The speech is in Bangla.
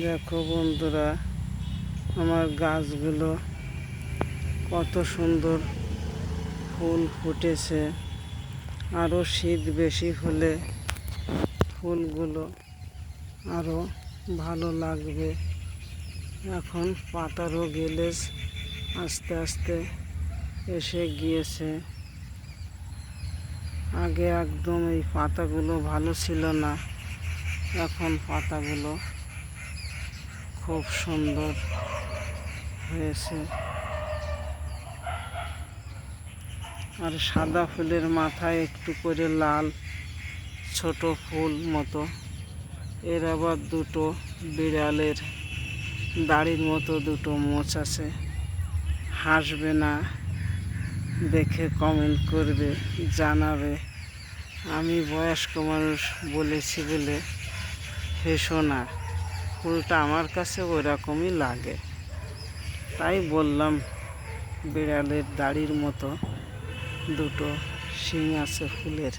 দেখো বন্ধুরা, আমার গাছগুলো কত সুন্দর ফুল ফুটেছে। আরও শীত বেশি হলে ফুলগুলো আরও ভালো লাগবে। এখন পাতারও গেলেজ আস্তে আস্তে এসে গিয়েছে। আগে একদম এই পাতাগুলো ভালো ছিল না, এখন পাতাগুলো খুব সুন্দর হয়েছে। আর সাদা ফুলের মাথায় একটু করে লাল ছোট ফুল মতো। এর আবার দুটো বিড়ালের দাড়ির মতো দুটো মোচ আছে। হাসবে না দেখে কমেন্ট করবে, জানাবে। আমি বয়স্ক মানুষ বলেছি বলে হেসো না, ফুলটা আমার কাছে ওইরকমই লাগে, তাই বললাম। বিড়ালের দাড়ির মতো দুটো শিং আছে ফুলের।